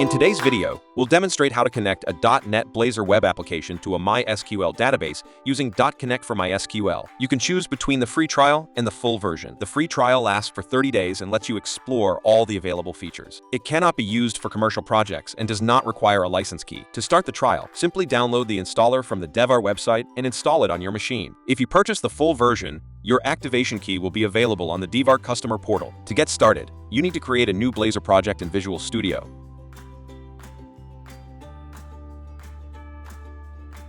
In today's video, we'll demonstrate how to connect a .NET Blazor web application to a MySQL database using dotConnect for MySQL. You can choose between the free trial and the full version. The free trial lasts for 30 days and lets you explore all the available features. It cannot be used for commercial projects and does not require a license key. To start the trial, simply download the installer from the Devar website and install it on your machine. If you purchase the full version, your activation key will be available on the Devar customer portal. To get started, you need to create a new Blazor project in Visual Studio.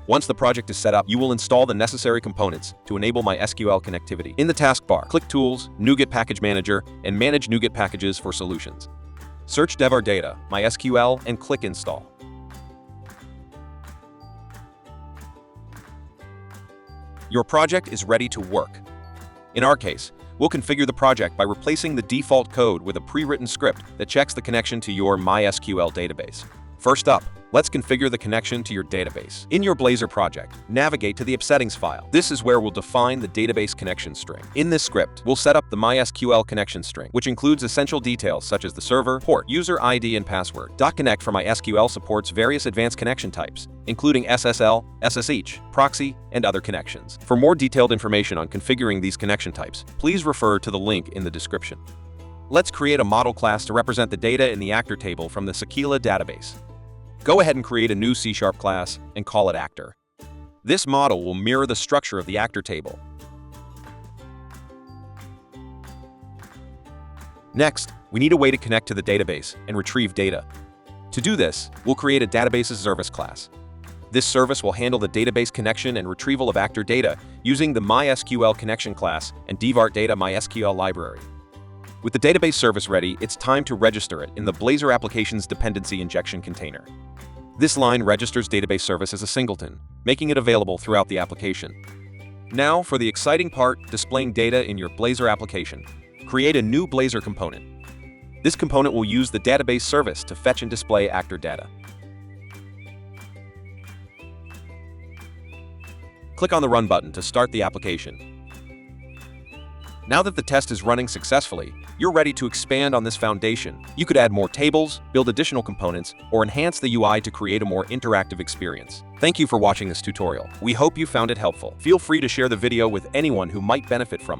Once the project is set up, you will install the necessary components to enable MySQL connectivity. In the taskbar, click Tools, NuGet Package Manager, and Manage NuGet Packages for solutions. Search Devar Data, MySQL, and click Install. Your project is ready to work. In our case, we'll configure the project by replacing the default code with a pre-written script that checks the connection to your MySQL database. First up, let's configure the connection to your database. In your Blazor project, navigate to the settings file. This is where we'll define the database connection string. In this script, we'll set up the MySQL connection string, which includes essential details such as the server, port, user ID, and password. dotConnect for MySQL supports various advanced connection types, including SSL, SSH, proxy, and other connections. For more detailed information on configuring these connection types, please refer to the link in the description. Let's create a model class to represent the data in the actor table from the Sequila database. Go ahead and create a new C# class and call it actor. This model will mirror the structure of the actor table. Next, we need a way to connect to the database and retrieve data. To do this, we'll create a databases service class. This service will handle the database connection and retrieval of actor data using the MySQL connection class and Devar Data MySQL library. With the database service ready, it's time to register it in the Blazor Applications Dependency Injection container. This line registers database service as a singleton, making it available throughout the application. Now for the exciting part, displaying data in your Blazor application. Create a new Blazor component. This component will use the database service to fetch and display actor data. Click on the Run button to start the application. Now that the test is running successfully, you're ready to expand on this foundation. You could add more tables, build additional components, or enhance the UI to create a more interactive experience. Thank you for watching this tutorial. We hope you found it helpful. Feel free to share the video with anyone who might benefit from it.